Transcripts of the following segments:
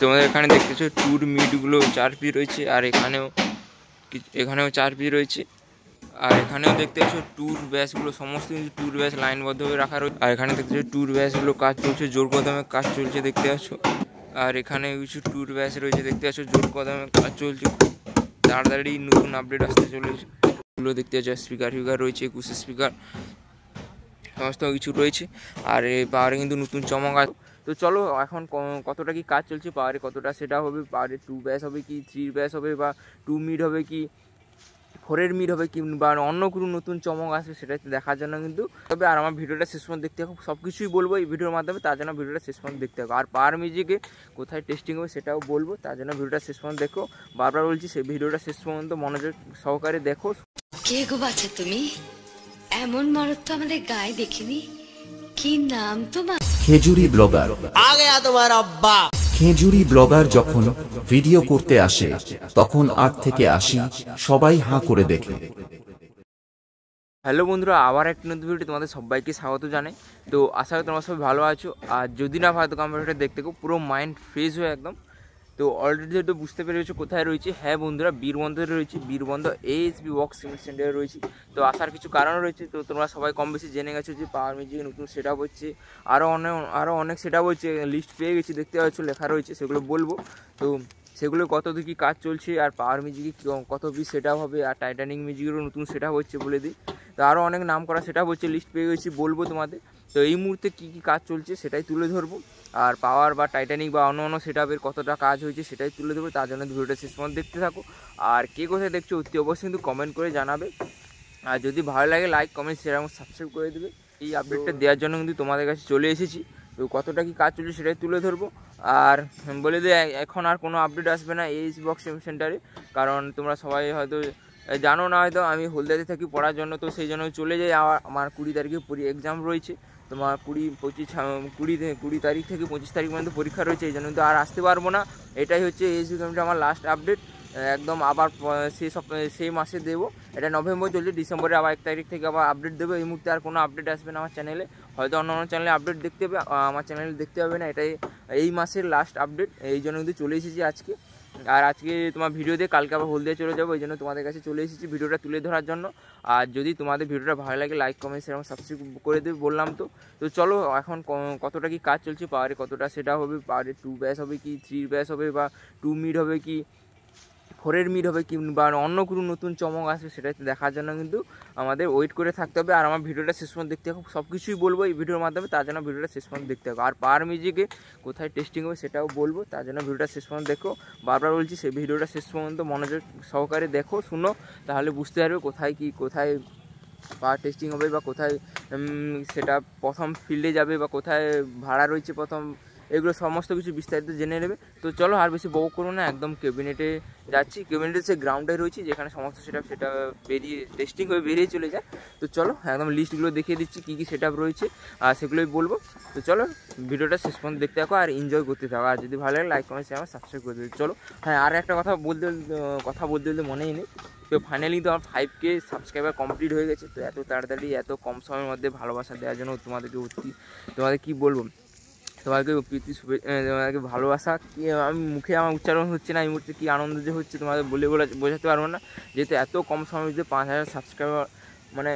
তোমাদের এখানে দেখতেছো ট্যুর মিটগুলো 4 পিস রয়েছে, আর এখানেও 4 পিস রয়েছে। আর এখানেও দেখতে পাচ্ছ ট্যুর ব্যাসগুলো সমস্ত কিছু ট্যুর ব্যাস লাইনবদ্ধভাবে রাখা রয়েছে। আর এখানে দেখতে পাচ্ছ ট্যুর ব্যাসগুলো কাজ চলছে, জোর কদমে কাজ চলছে দেখতে পাচ্ছ। আর এখানে কিছু ট্যুর ব্যাস রয়েছে দেখতে পাচ্ছ, জোর কদমে কাজ চলছে, তাড়াতাড়ি নতুন আপডেট আসতে চলেছে। এগুলো দেখতে পাচ্ছ স্পিকার রয়েছে, 21 স্পিকার সমস্ত কিছু রয়েছে। আর এই পাওয়ারে কিন্তু নতুন চমক আছে। তো চলো এখন কতটা কি কাজ চলছে পাওয়ারে, কতটা সেটা হবে, পাওয়ারে 2 ব্যাস হবে কি 3 ব্যাস হবে, বা 2 মিড হবে কি 4 মিড হবে, কিংবা অন্য কোনো নতুন চমক আসবে, সেটা দেখার জন্য কিন্তু তবে আর আমার ভিডিওটা শেষ পর্যন্ত দেখতে থাকো। সব কিছুই বলবো এই ভিডিওর মাধ্যমে, তার জন্য ভিডিওটা শেষ পর্যন্ত দেখতে থাকো। আর পাওয়ার মিউজিকে কোথায় টেস্টিং হবে সেটাও বলবো, তার জন্য ভিডিওটা শেষ পর্যন্ত দেখো। বারবার বলছি সেই ভিডিওটা শেষ পর্যন্ত মনোযোগ সহকারে দেখো। কে গো বাছা তুমি? এমন মরদ তো আমাদের গায়ে দেখিনি। কি নাম তোমার? খেজুরি ব্লগার। आ गया तुम्हारा अब्बा। খেজুরি ব্লগার যখন ভিডিও করতে আসে তখন 8 থেকে 80 সবাই হাঁ করে দেখে। হ্যালো বন্ধুরা, আবার একটা নতুন ভিডিও তোমাদের সবাইকে স্বাগত জানাই। তো আশা করি তোমরা সবাই ভালো আছো। আর যদি না ভালো তো ভিডিওটা দেখতে পুরো মাইন্ড ফ্রেশ হয়ে একদম। তো অলরেডি যেহেতু বুঝতে পেরেছো কোথায় রয়েছে, হ্যাঁ বন্ধুরা বীরবন্ধে রয়েছে, বীরবন্ধ ASB ওয়ার্ক সিমেন্ট সেন্টারে রয়েছে। তো আসার কিছু কারণ রয়েছে, তো তোমরা সবাই কম বেশি জেনে গেছো যে পাওয়ার মিউজিকে নতুন সেট আপ হচ্ছে, আরও অনেক সেট আপ হচ্ছে, লিস্ট পেয়ে গেছি দেখতে পাচ্ছ লেখা রয়েছে, সেগুলো বলবো। তো সেগুলো কত কী কাজ চলছে, আর পাওয়ার মিউজিকে কত পিস সেট আপ হবে, আর টাইটানিক মিউজিকেরও নতুন সেট আপ হচ্ছে বলে দিই। তো আরও অনেক নাম করা সেট আপ হচ্ছে, লিস্ট পেয়ে গেছি, বলবো তোমাদের। তো এই মুহূর্তে কী কী কাজ চলছে সেটাই তুলে ধরবো। আর পাওয়ার বা টাইটানিক বা অন্য সেট আপের কতটা কাজ হয়েছে সেটাই তুলে দেবো, তার জন্য ভিডিওটা শেষ পর্যন্ত দেখতে থাকো। আর কে কোথায় দেখছো অতি অবশ্যই কিন্তু কমেন্ট করে জানাবে। আর যদি ভালো লাগে লাইক কমেন্ট শেয়ার এবং সাবস্ক্রাইব করে দেবে। এই আপডেটটা দেওয়ার জন্য কিন্তু তোমাদের কাছে চলে এসেছি। তো কতটা কি কাজ চলছে সেটাই তুলে ধরবো। আর বলে দিই এখন আর কোনো আপডেট আসবে না ASB ওয়ার্ক সিমেন্ট সেন্টারে, কারণ তোমরা সবাই হয়তো জানো না, হয়তো আমি হলদিয়াতে থাকি পড়ার জন্য, তো সেই জন্য চলে যাই। আমার 20 তারিখে এক্সাম রয়েছে, তোমার 20 তারিখ থেকে 25 তারিখ পর্যন্ত পরীক্ষা রয়েছে, এই জন্য কিন্তু আর আসতে পারবো না। এটাই হচ্ছে ASB কমিটির আমার লাস্ট আপডেট। একদম আবার সেই মাসে দেবো। এটা নভেম্বর চলছে, ডিসেম্বরে আবার 1 তারিখ থেকে আবার আপডেট দেবো। এই মুহূর্তে আর কোনো আপডেট আসবে না আমার চ্যানেলে, হয়তো অন্য চ্যানেলে আপডেট দেখতে হবে, আমার চ্যানেলে দেখতে হবে না। এটাই এই মাসের লাস্ট আপডেট, এই জন্য কিন্তু চলে এসেছি আজকে। আর আজকে তোমার ভিডিও দিয়ে কালকে আবার হলদিয়া চলে যাবো, এই জন্য তোমাদের কাছে চলে এসেছি ভিডিওটা তুলে ধরার জন্য। আর যদি তোমাদের ভিডিওটা ভালো লাগে লাইক কমেন্ট শেয়ার এবং সাবস্ক্রাইব করে দেবে বললাম। তো চলো এখন কতটা কি কাজ চলছে পাওয়ারে, কতটা সেটা হবে, পাওয়ারে 2 ব্যাস হবে কি 3 ব্যাস হবে, বা 2 মিড হবে কি 4 মিড হবে, কিংবা অন্য কোনো নতুন চমক আসবে, সেটা দেখার জন্য কিন্তু আমাদের ওয়েট করে থাকতে হবে। আর আমার ভিডিওটা শেষ পর্যন্ত দেখতে থাকো, সব কিছুই বলবো এই ভিডিওর মাধ্যমে, তার জন্য ভিডিওটা শেষ পর্যন্ত দেখতে থাকো। আর পাওয়ার মিউজিকে কোথায় টেস্টিং হবে সেটাও বলবো, তার জন্য ভিডিওটা শেষ পর্যন্ত দেখো। বারবার বলছি সেই ভিডিওটা শেষ পর্যন্ত মনোযোগ সহকারে দেখো, শুনো, তাহলে বুঝতে পারবে কোথায় পাওয়ার টেস্টিং হবে, বা কোথায় সেটা প্রথম ফিল্ডে যাবে, বা কোথায় ভাড়া রয়েছে প্রথম, এগুলো সমস্ত কিছু বিস্তারিত জেনে নেবে। তো চলো আর বেশি বক করবো না, একদম কেবিনেটে যাচ্ছি। কেবিনেটে সে গ্রাউন্ডে রয়েছে যেখানে সমস্ত সেটা বেরিয়ে টেস্টিং হয়ে বেরিয়ে চলে যায়। তো চলো একদম লিস্টগুলো দেখিয়ে দিচ্ছি কী কী সেট আপ রয়েছে, আর সেগুলোই বলবো। তো চলো ভিডিওটা শেষ পর্যন্ত দেখতে থাকো আর এনজয় করতে থাকো। আর যদি ভালো লাগে লাইক কমেন্ট শেয়ার সাবস্ক্রাইব করে দেবে। চলো, হ্যাঁ আর একটা কথা বলতে মনেই নেই। তো ফাইনালি তো আমার 5K সাবস্ক্রাইবার কমপ্লিট হয়ে গেছে। তো এত তাড়াতাড়ি এত কম সময়ের মধ্যে ভালোবাসা দেওয়ার জন্য তোমাদের কী বলবো, তোমাকে তোমাকে ভালোবাসা কি আমি মুখে আমার উচ্চারণ হচ্ছে না এই মুহূর্তে, কী আনন্দ যে হচ্ছে তোমাদের বোঝাতে পারবো না। যেহেতু এত কম সময়ের মধ্যে 5000 সাবস্ক্রাইবার, মানে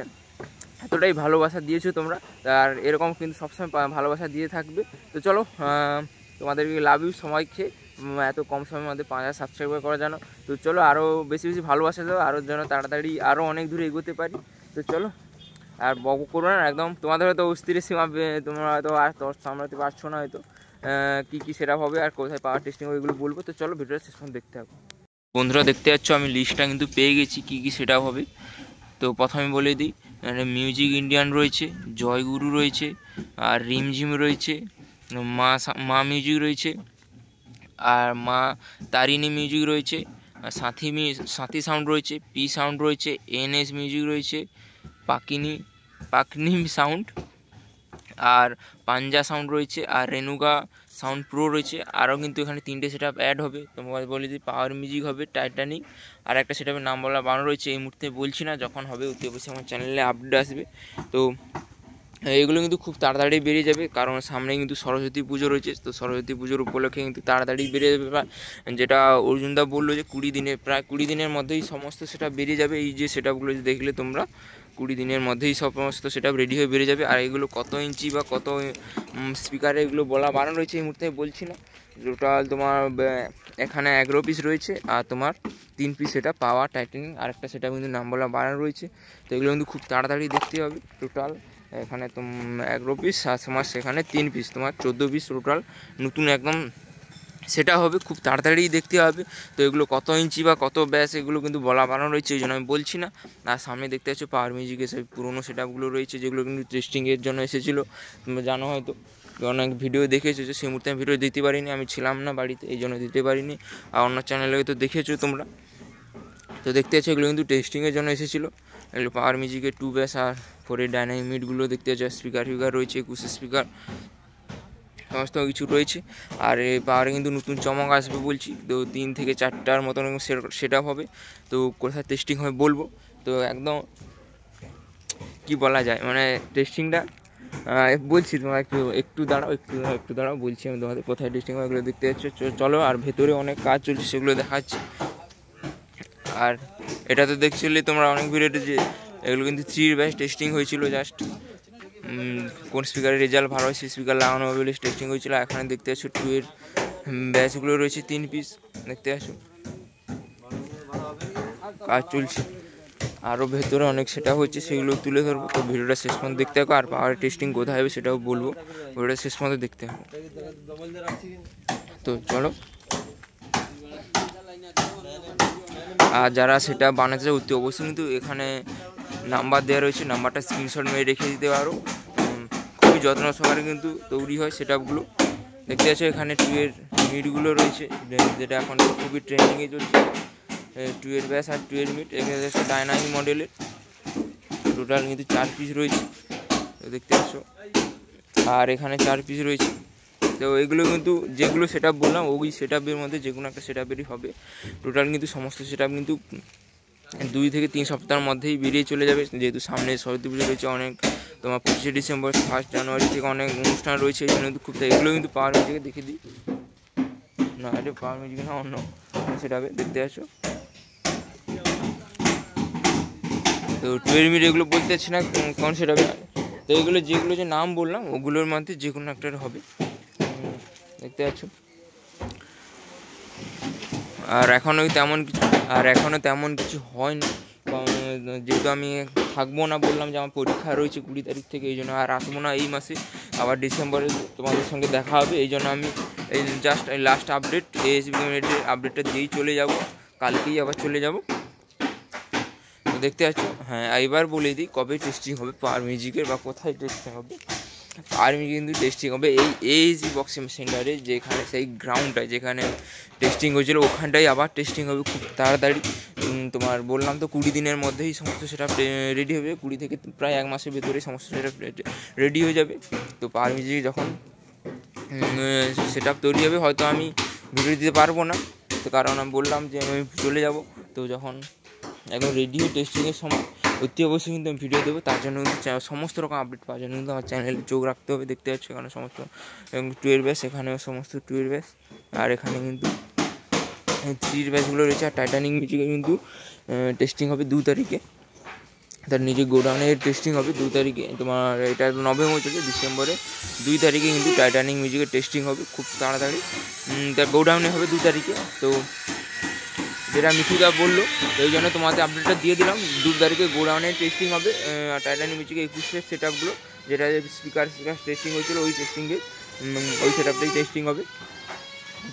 এতটাই ভালোবাসা দিয়েছো তোমরা। আর এরকম কিন্তু সবসময় ভালোবাসা দিয়ে থাকবে। তো চলো তোমাদেরকে লাভ ইউ সময়কে এত কম সময়ের মধ্যে 5000 সাবস্ক্রাইবার করা জানো। তো চলো আরও বেশি ভালোবাসা দাও, আরও যেন তাড়াতাড়ি আরও অনেক দূরে এগোতে পারি। তো চলো আর বক করো না একদম, তোমাদের হয়তো অস্থিরের সীমা তোমরা হয়তো আর সামলাতে পারছো না হয়তো। কী সেটা হবে আর কোথায় পাওয়ার টেস্টিং হবে এগুলো বলবো। তো চলো ভিডিওটা শেষ পর্যন্ত দেখতে থাকো। বন্ধুরা দেখতে পাচ্ছ আমি লিস্টটা কিন্তু পেয়ে গেছি কী সেটা হবে। তো প্রথমে বলে দিই, মিউজিক ইন্ডিয়ান রয়েছে, জয়গুরু রয়েছে, আর রিমঝিম রয়েছে, মা মিউজিক রয়েছে, আর মা তারিণী মিউজিক রয়েছে, আর সাথী সাউন্ড রয়েছে, পি সাউন্ড রয়েছে, NS মিউজিক রয়েছে, পাকনি সাউন্ড, আর পাঞ্জা সাউন্ড রয়েছে, আর রেনুগা সাউন্ড প্রো রয়েছে। আরও কিন্তু এখানে 3টে সেট আপ অ্যাড হবে। তোমার বলে দিই পাওয়ার মিউজিক হবে, টাইটানিক, আর একটা সেট আপের নাম বলা বানানো রয়েছে, এই মুহূর্তে বলছি না, যখন হবে অতি অবশ্যই আমার চ্যানেলে আপডেট আসবে। তো এগুলো কিন্তু খুব তাড়াতাড়ি বেরিয়ে যাবে, কারণ সামনে কিন্তু সরস্বতী পুজো রয়েছে। তো সরস্বতী পুজোর উপলক্ষে কিন্তু তাড়াতাড়ি বেরিয়ে যাবে, বা যেটা অর্জুনদা বললো যে 20 দিনে, প্রায় 20 দিনের মধ্যেই সমস্ত সেটা বেরিয়ে যাবে। এই যে সেটআপগুলো যে দেখলে তোমরা, 20 দিনের মধ্যেই সমস্ত সেটআপ রেডি হয়ে বেরিয়ে যাবে। আর এগুলো কত ইঞ্চি বা কত স্পিকারে এগুলো বলা বানানো রয়েছে এই মুহূর্তে বলছি না। টোটাল তোমার এখানে 11 পিস রয়েছে, আর তোমার 3 পিস সেটা পাওয়ার টাইটানিং, আর একটা সেটা কিন্তু নাম বলা বানানো রয়েছে। তো এগুলো কিন্তু খুব তাড়াতাড়ি দেখতে হবে। টোটাল এখানে 11 পিস, আর তোমার সেখানে 3 পিস, তোমার 14 পিস টোটাল নতুন একদম সেটা হবে, খুব তাড়াতাড়ি দেখতে হবে। তো এগুলো কত ইঞ্চি বা কত ব্যাস এগুলো কিন্তু বলা বানানো রয়েছে, এই জন্য আমি বলছি না। আর সামনে দেখতে পাচ্ছ পাওয়ার মিউজিকের সেই পুরোনো সেটআপগুলো রয়েছে, যেগুলো কিন্তু টেস্টিংয়ের জন্য এসেছিলো, তোমরা জানো হয়তো, অনেক ভিডিও দেখেছো। যে সেই মুহূর্তে আমি ভিডিও দিতে পারিনি, আমি ছিলাম না বাড়িতে, এই জন্য দিতে পারিনি। আর অন্য চ্যানেলে তো দেখেছো তোমরা। তো দেখতে পাচ্ছ এগুলো কিন্তু টেস্টিংয়ের জন্য এসেছিলো। এগুলো পাওয়ার মিউজিকের 2 ব্যাস আর 4 এর ডাইনামিক মিটগুলো দেখতে পাচ্ছ, স্পিকার রয়েছে, 21 স্পিকার সমস্ত কিছু রয়েছে। আর এই পাওয়ারে কিন্তু নতুন চমক আসবে বলছি। তো 3 থেকে 4টার মতন সেটআপ হবে। তো কোথায় টেস্টিং হবে বলবো। তো একদম কি বলা যায়, মানে টেস্টিংটা বলছি তোমরা, একটু দাঁড়াও বলছি আমি তোমাদের কোথায় টেস্টিং হবে এগুলো দেখতে যাচ্ছ। চলো, আর ভেতরে অনেক কাজ চলছে সেগুলো দেখাচ্ছি। আর এটা তো দেখছিলে তোমরা অনেক ভিডিওতে যে এগুলো কিন্তু 3 ব্যাচ টেস্টিং হয়েছিল, জাস্ট কোন স্পিকারের রেজাল্ট ভালো হয় সেই স্পিকার লাগানো হবে বলে টেস্টিং হয়েছিল। এখানে দেখতে পাচ্ছ 2 এর ব্যাচগুলো রয়েছে, 3 পিস দেখতে পাচ্ছ, কাজ চলছে। আরও ভেতরে অনেক সেটা হচ্ছে, সেগুলো তুলে ধরবো। তো ভিডিওটা শেষ পর্যন্ত দেখতে হবে। আর পাওয়ার টেস্টিং কোথায় হবে সেটাও বলবো, ভিডিওটা শেষ পর্যন্ত দেখতে হবে। তো চলো, আর যারা সেটা বানাতে চায় অতি অবশ্যই কিন্তু এখানে নাম্বার দেওয়া রয়েছে, নাম্বারটা স্ক্রিনশট মেরে রেখে দিতে পারো। খুবই যত্ন সহকারে কিন্তু তৈরি হয় সেটআপগুলো। দেখতে পাচ্ছ এখানে 2 এর মিটগুলো রয়েছে, যেটা এখন খুবই ট্রেন্ডিংয়ে চলছে। 2 এর ব্যাস আর 2 এর মিট, এখানে ডাইনামিক মডেলের টোটাল কিন্তু 4 পিস রয়েছে, তো দেখতে পাচ্ছ। আর এখানে 4 পিস রয়েছে। তো এগুলো কিন্তু যেগুলো সেটআপ বললাম ওই সেটআপের মধ্যে যে কোনো একটা সেটআপেরই হবে। টোটাল কিন্তু সমস্ত সেটআপ কিন্তু 2 থেকে 3 সপ্তাহের মধ্যেই বেরিয়ে চলে যাবে, যেহেতু সামনে সরস্বতী পুজো রয়েছে অনেক। তোমার 25শে ডিসেম্বর, 1 জানুয়ারি থেকে অনেক অনুষ্ঠান রয়েছে, এই জন্য কিন্তু খুব এগুলো কিন্তু পাওয়ার মিউজিকে দেখে দিই না, এটা পাওয়ার মিউজিকে না, অন্য সেটআপে দেখতে আসো। তো 2 এর মিট এগুলো বলতে চাচ্ছি না কোন সেটআপে। তো এগুলো যেগুলো যে নাম বললাম ওগুলোর মধ্যে যে কোনো একটা হবে, দেখতে পাচ্ছ। আর এখনও তেমন কিছু হয়নি, কারণ যেহেতু আমি থাকবো না, বললাম যে আমার পরীক্ষা রয়েছে 20 তারিখ থেকে, এই জন্য আর আসবো না এই মাসে। আবার ডিসেম্বরে তোমাদের সঙ্গে দেখা হবে, এই জন্য আমি এই জাস্ট লাস্ট আপডেট এএসবি আপডেটটা দিয়েই চলে যাব, কালকেই আবার চলে যাব। তো দেখতে পাচ্ছ। হ্যাঁ, এবার বলে দিই কবে টেস্টিং হবে পাওয়ার মিউজিকের, বা কোথায় টেস্টিং হবে। পাওয়ার মিউজিক কিন্তু টেস্টিং হবে এই এএসবি বক্সিং সেন্টারে, যেখানে সেই গ্রাউন্ডটায় যেখানে টেস্টিং হয়েছিল ওখানটাই আবার টেস্টিং হবে খুব তাড়াতাড়ি। তোমার বললাম তো 20 দিনের মধ্যেই সমস্ত সেটা রেডি হবে, 20 থেকে প্রায় 1 মাসের ভেতরে সমস্ত সেটা রেডি হয়ে যাবে। তো পাওয়ার মিউজিক যখন সেটআপ তৈরি হবে, হয়তো আমি ভিডিও দিতে পারবো না, তো কারণ আমি বললাম যে আমি চলে যাব। তো যখন একদম রেডি হয়ে টেস্টিংয়ের সময় অতি অবশ্যই কিন্তু আমি ভিডিও দেবো। তার জন্য কিন্তু সমস্ত রকম আপডেট পাওয়ার জন্য কিন্তু আমার চ্যানেলে চোখ রাখতে হবে। দেখতে পাচ্ছ এখানে সমস্ত 2 এর ব্যাস, এখানেও সমস্ত 2 এর ব্যাস, আর এখানে কিন্তু 3 এর ব্যাসগুলো রয়েছে। আর টাইটানিক মিউজিকে কিন্তু টেস্টিং হবে 2 তারিখে, তার নিজের গোডাউনের টেস্টিং হবে 2 তারিখে। তোমার এটা নভেম্বর চলছে, ডিসেম্বরে 2 তারিখে কিন্তু টাইটানিক মিউজিকের টেস্টিং হবে খুব তাড়াতাড়ি, তার গোডাউনে হবে 2 তারিখে। তো যেটা মিঠুদা বললো, এই জন্য তোমাদের আপডেটটা দিয়ে দিলাম। 2 তারিখে গোডাউনের টেস্টিং হবে টাইটানিক মিউজিকের 21 সেটআপগুলো, যেটা স্পিকার টেস্টিং হয়েছিল ওই টেস্টিংয়ে, ওই সেটআপটাই টেস্টিং হবে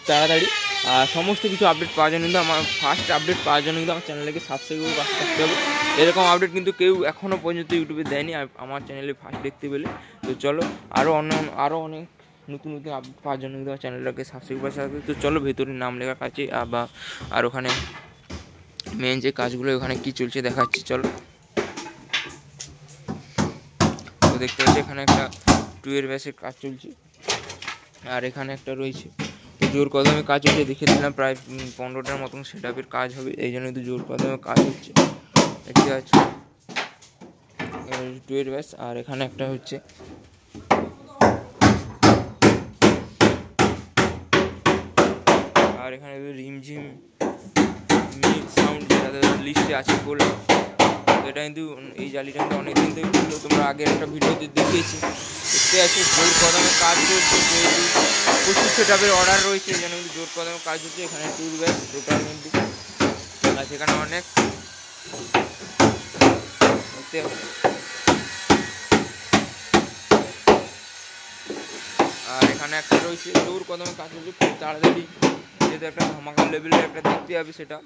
তাড়াতাড়ি। আর সমস্ত কিছু আপডেট পাওয়ার জন্য কিন্তু আমার ফার্স্ট আপডেট পাওয়ার জন্য কিন্তু আমার চ্যানেলকে সাবস্ক্রাইব করে পাশে থাকতে হবে। এরকম আপডেট কিন্তু কেউ এখনও পর্যন্ত ইউটিউবে দেয়নি আমার চ্যানেলে ফার্স্ট দেখতে পেলে। তো চলো, আরও অনেক নতুন আপডেট পাওয়ার জন্য কিন্তু আমার চ্যানেলটাকে সাবস্ক্রাইব করে থাকবে। তো চলো ভেতরে নাম লেখার কাছে আর ওখানে মেন যে কাজগুলো ওখানে কী চলছে দেখাচ্ছি, চলো। তো দেখতে পাচ্ছি এখানে একটা 2 এর ব্যাসের কাজ চলছে, আর এখানে একটা রয়েছে। তো জোর কদমে কাজ হচ্ছে, দেখে দিলাম প্রায় 15টার মতন সেটআপের কাজ হবে, এই জন্য কিন্তু জোর কদমে কাজ হচ্ছে। দেখতে পাচ্ছ টুয়ের ব্যাস। আর এখানে একটা হচ্ছে আর এখানে রিমঝিম সাউন্ড যেটা লিস্টে আছে বললাম, তো এটা কিন্তু এই জালিটা কিন্তু অনেকদিন থেকে ছিল, তোমরা আগের একটা ভিডিওতে দেখিয়েছি। দেখতে আছে জোর কদমে কাজ চলছে, যেহেতু 2500 টাকার অর্ডার রয়েছে, যেন কিন্তু জোর কদমে কাজ হচ্ছে। এখানে টুর ব্যাস টোটাল কিন্তু আর সেখানে অনেক দেখতে হবে। আর এখানে একটা রয়েছে জোর কদমে কাজ হচ্ছে, খুব তাড়াতাড়ি যেহেতু একটা ধামাকা লেভেলের একটা দেখতে হবে সেটা।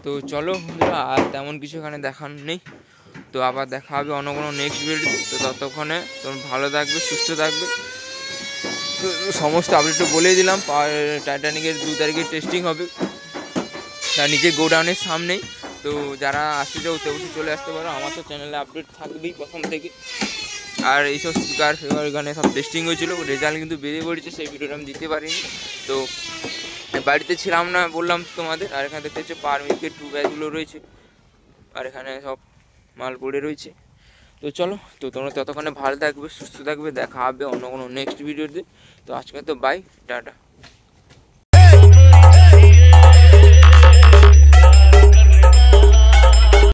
তো চলো বন্ধুরা, আর তেমন কিছু এখানে দেখার নেই, তো আবার দেখা হবে অন্য কোনো নেক্সট ভিডিও। তো ততক্ষণে তোমরা ভালো থাকবে, সুস্থ থাকবে। তো সমস্ত আপডেট বলেই দিলাম। টাইটানিকের 2 তারিখে টেস্টিং হবে তার নিজের গোডাউনের সামনেই। তো যারা আসতে চাও অবশ্যই চলে আসতে পারো, আমার তো চ্যানেলে আপডেট থাকবেই প্রথম থেকে। আর এইসব স্পিকার ফেভার এখানে সব টেস্টিং হয়েছিলো, রেজাল্ট কিন্তু বেরিয়ে পড়েছে, সেই ভিডিওটা আমি দিতে পারিনি। তো বাড়িতে ছিলাম না বললাম তো তোমাদের। আর এখানে দেখতে হচ্ছে পারমিটের 2 ব্যাগগুলো রয়েছে, আর এখানে সব মাল পড়ে রয়েছে। তো চলো, তো তোমরা ততক্ষণে ভালো থাকবে, সুস্থ থাকবে, দেখা হবে অন্য কোনো নেক্সট ভিডিওতে। তো আজকে তো বাই, টাটা।